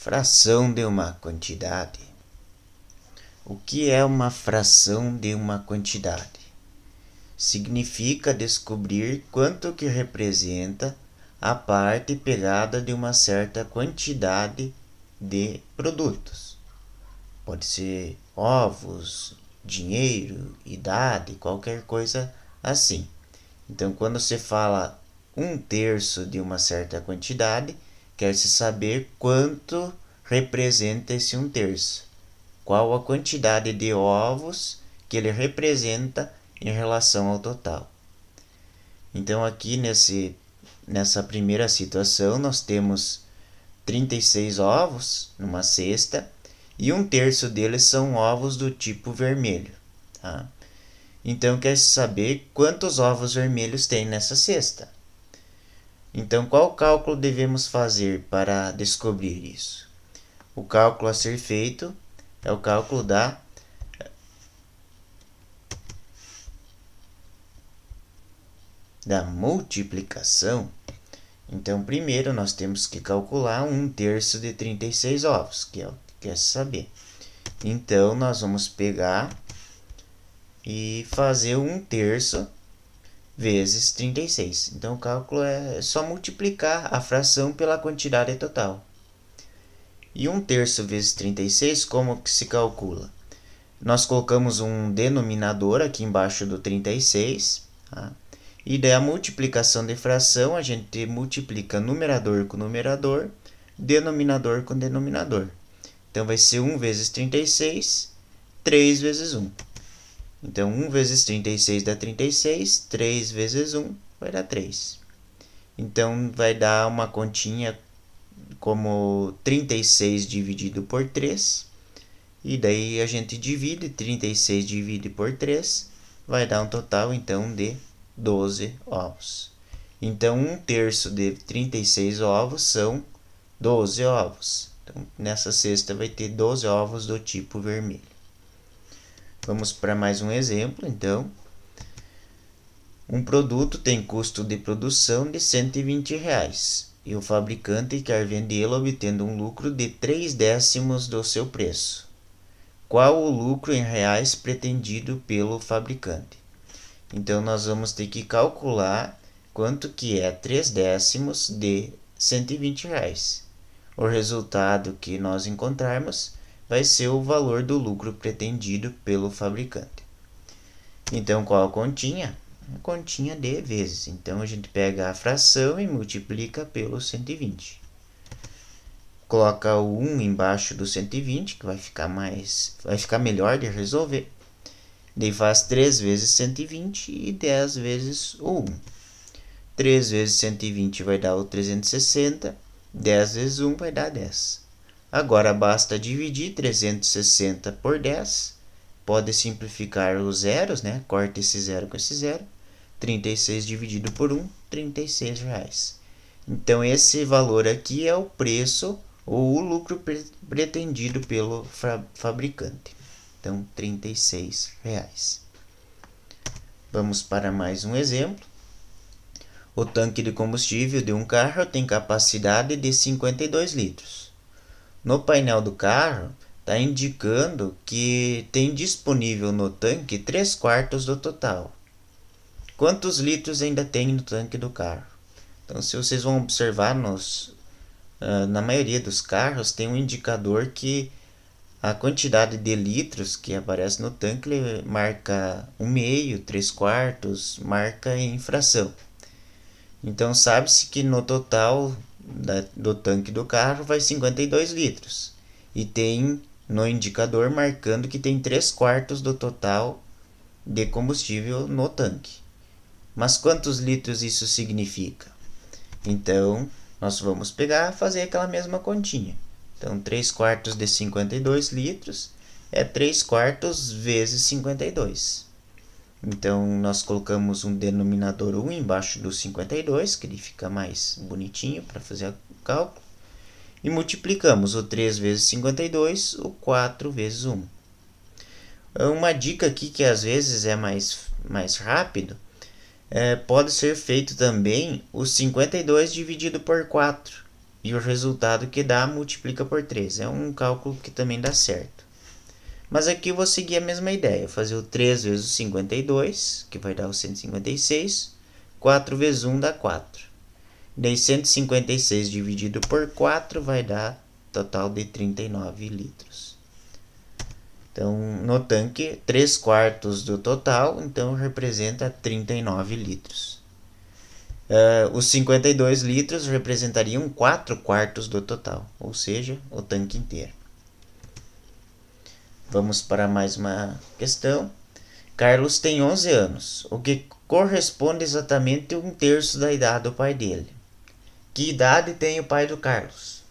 Fração de uma quantidade. O que é uma fração de uma quantidade? Significa descobrir quanto que representa a parte pegada de uma certa quantidade de produtos. Pode ser ovos, dinheiro, idade, qualquer coisa assim. Então, quando você fala 1/3 de uma certa quantidade, quer-se saber quanto representa esse 1/3. Qual a quantidade de ovos que ele representa em relação ao total. Então, aqui nessa primeira situação, nós temos 36 ovos numa cesta e 1/3 deles são ovos do tipo vermelho. Tá? Então, quer saber quantos ovos vermelhos tem nessa cesta. Então, qual cálculo devemos fazer para descobrir isso? O cálculo a ser feito é o cálculo da multiplicação. Então, primeiro nós temos que calcular 1/3 de 36 ovos, que é o que quer saber. Então, nós vamos pegar e fazer 1/3 vezes 36. Então, o cálculo é só multiplicar a fração pela quantidade total. E 1/3 vezes 36, como que se calcula? Nós colocamos um denominador aqui embaixo do 36, tá? E daí a multiplicação de fração, a gente multiplica numerador com numerador, denominador com denominador. Então, vai ser 1 vezes 36, 3 vezes 1. Então, 1 vezes 36 dá 36, 3 vezes 1 vai dar 3. Então, vai dar uma continha como 36 dividido por 3. E daí a gente divide, 36 divide por 3, vai dar um total, então, de 12 ovos. Então, 1/3 de 36 ovos são 12 ovos. Então, nessa cesta vai ter 12 ovos do tipo vermelho. Vamos para mais um exemplo, então. Um produto tem custo de produção de R$120 e o fabricante quer vendê-lo obtendo um lucro de 3/10 do seu preço. Qual o lucro em reais pretendido pelo fabricante? Então, nós vamos ter que calcular quanto que é 3/10 de R$120. O resultado que nós encontrarmos vai ser o valor do lucro pretendido pelo fabricante. Então, qual a continha? A continha de vezes. Então, a gente pega a fração e multiplica pelo 120. Coloca o 1 embaixo do 120, que vai ficar melhor de resolver. Daí faz 3 vezes 120 e 10 vezes o 1. 3 vezes 120 vai dar o 360, 10 vezes 1 vai dar 10. Agora basta dividir 360 por 10. Pode simplificar os zeros, né? Corta esse zero com esse zero. 36 dividido por 1, R$36. Então, esse valor aqui é o preço ou o lucro pretendido pelo fabricante. Então, R$36. Vamos para mais um exemplo. O tanque de combustível de um carro tem capacidade de 52 litros. No painel do carro, está indicando que tem disponível no tanque 3/4 do total. Quantos litros ainda tem no tanque do carro? Então, se vocês vão observar, na maioria dos carros tem um indicador que a quantidade de litros que aparece no tanque ele marca 1/2, 3/4, marca em fração. Então, sabe-se que no total do tanque do carro vai 52 litros. E tem no indicador marcando que tem 3/4 do total de combustível no tanque. Mas quantos litros isso significa? Então, nós vamos pegar e fazer aquela mesma continha. Então, 3/4 de 52 litros é 3/4 vezes 52. Então, nós colocamos um denominador 1 embaixo do 52, que ele fica mais bonitinho para fazer o cálculo. E multiplicamos o 3 vezes 52, o 4 vezes 1. Uma dica aqui que às vezes é mais rápido, pode ser feito também o 52 dividido por 4. e o resultado que dá multiplica por 3. É um cálculo que também dá certo. Mas aqui eu vou seguir a mesma ideia, fazer o 3 vezes o 52, que vai dar o 156, 4 vezes 1 dá 4. Daí 156 dividido por 4 vai dar total de 39 litros. Então, no tanque, 3 quartos do total, então representa 39 litros. Os 52 litros representariam 4 quartos do total, ou seja, o tanque inteiro. Vamos para mais uma questão. Carlos tem 11 anos, o que corresponde exatamente a 1/3 da idade do pai dele. Que idade tem o pai do Carlos?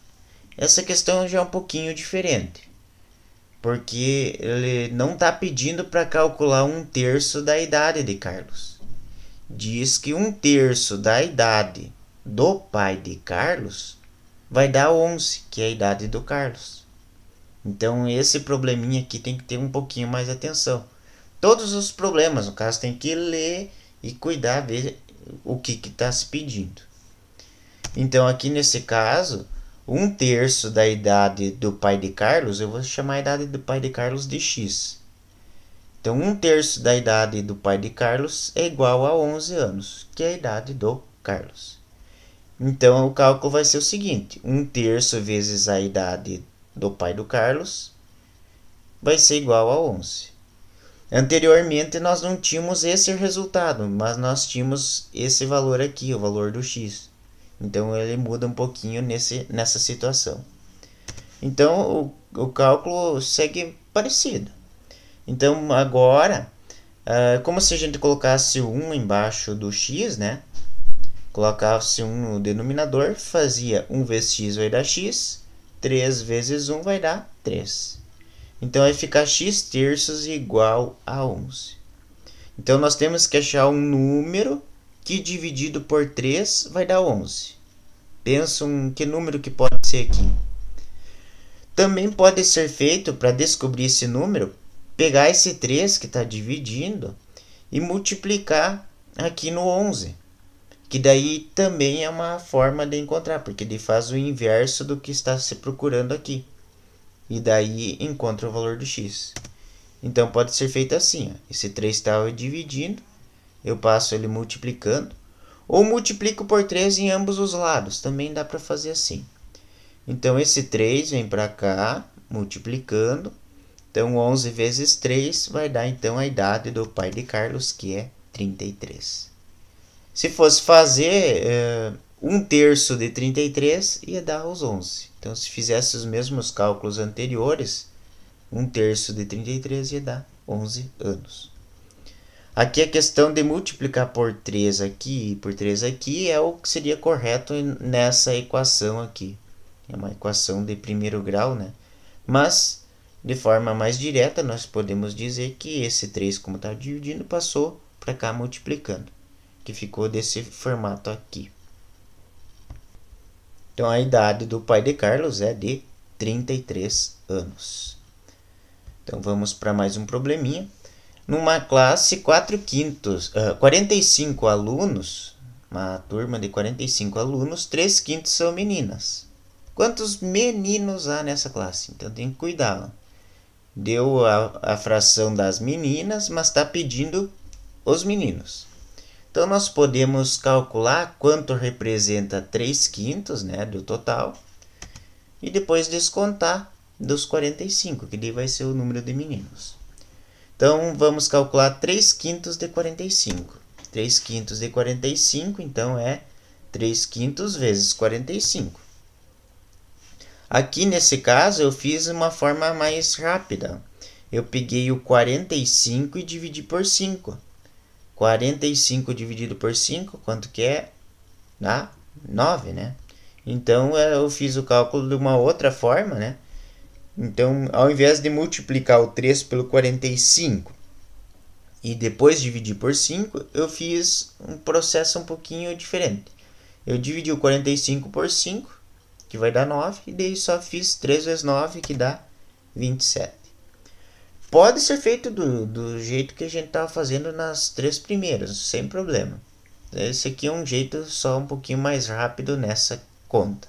Essa questão já é um pouquinho diferente, porque ele não está pedindo para calcular 1/3 da idade de Carlos. Diz que 1/3 da idade do pai de Carlos vai dar 11, que é a idade do Carlos. Então esse probleminha aqui tem que ter um pouquinho mais de atenção. Todos os problemas, no caso, tem que ler e cuidar, ver o que está se pedindo. Então aqui nesse caso, 1/3 da idade do pai de Carlos, eu vou chamar a idade do pai de Carlos de X. Então 1/3 da idade do pai de Carlos é igual a 11 anos, que é a idade do Carlos. Então o cálculo vai ser o seguinte: 1/3 vezes a idade do pai do Carlos vai ser igual a 11. Anteriormente nós não tínhamos esse resultado, mas nós tínhamos esse valor aqui, o valor do x. Então ele muda um pouquinho nessa situação. Então o cálculo segue parecido. Então agora, como se a gente colocasse 1 embaixo do x, né? Colocasse 1 no denominador, fazia 1 vezes x vai dar x, 3 vezes 1 vai dar 3. Então vai ficar x/3 igual a 11. Então nós temos que achar um número que dividido por 3 vai dar 11. Pensam que número que pode ser aqui. Também pode ser feito, para descobrir esse número, pegar esse 3 que está dividindo e multiplicar aqui no 11. Que daí também é uma forma de encontrar, porque ele faz o inverso do que está se procurando aqui. E daí encontra o valor do x. Então pode ser feito assim, ó. Esse 3 está dividindo, eu passo ele multiplicando, ou multiplico por 3 em ambos os lados, também dá para fazer assim. Então esse 3 vem para cá, multiplicando, então 11 vezes 3 vai dar então a idade do pai de Carlos, que é 33. Se fosse fazer 1/3 de 33, ia dar os 11. Então, se fizesse os mesmos cálculos anteriores, 1/3 de 33 ia dar 11 anos. Aqui a questão de multiplicar por 3 aqui e por 3 aqui é o que seria correto nessa equação aqui. É uma equação de primeiro grau, né? Mas, de forma mais direta, nós podemos dizer que esse 3, como está dividindo, passou para cá multiplicando, que ficou desse formato aqui. Então a idade do pai de Carlos é de 33 anos. Então vamos para mais um probleminha. Numa classe 45 alunos, uma turma de 45 alunos, 3/5 são meninas. Quantos meninos há nessa classe? Então tem que cuidar. Deu a fração das meninas, mas está pedindo os meninos. Então, nós podemos calcular quanto representa 3/5, né, do total, e depois descontar dos 45, que daí vai ser o número de meninos. Então, vamos calcular 3/5 de 45. 3/5 de 45, então, é 3/5 vezes 45. Aqui, nesse caso, eu fiz uma forma mais rápida. Eu peguei o 45 e dividi por 5. 45 dividido por 5, quanto que é? Dá 9, né? Então, eu fiz o cálculo de uma outra forma, né? Então, ao invés de multiplicar o 3 pelo 45 e depois dividir por 5, eu fiz um processo um pouquinho diferente. Eu dividi o 45 por 5, que vai dar 9, e daí só fiz 3 vezes 9, que dá 27. Pode ser feito do jeito que a gente estava fazendo nas 3 primeiras, sem problema. Esse aqui é um jeito só um pouquinho mais rápido nessa conta.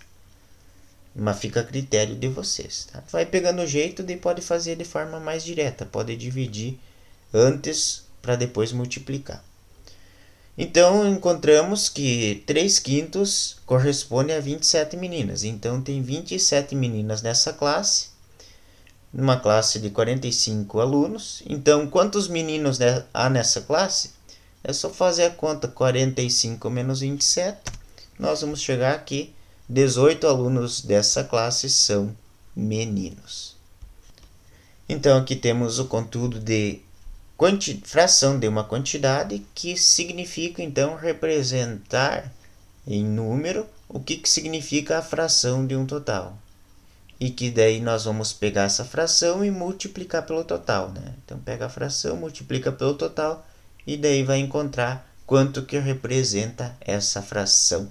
mas fica a critério de vocês. Tá? Vai pegando o jeito e pode fazer de forma mais direta, pode dividir antes para depois multiplicar. Então, encontramos que 3/5 corresponde a 27 meninas. Então, tem 27 meninas nessa classe, numa classe de 45 alunos. Então, quantos meninos há nessa classe? É só fazer a conta, 45 menos 27. Nós vamos chegar aqui, 18 alunos dessa classe são meninos. Então, aqui temos o conteúdo de fração de uma quantidade, que significa, então, representar em número o que significa a fração de um total. E que daí nós vamos pegar essa fração e multiplicar pelo total, né? Então, pega a fração, multiplica pelo total e daí vai encontrar quanto que representa essa fração.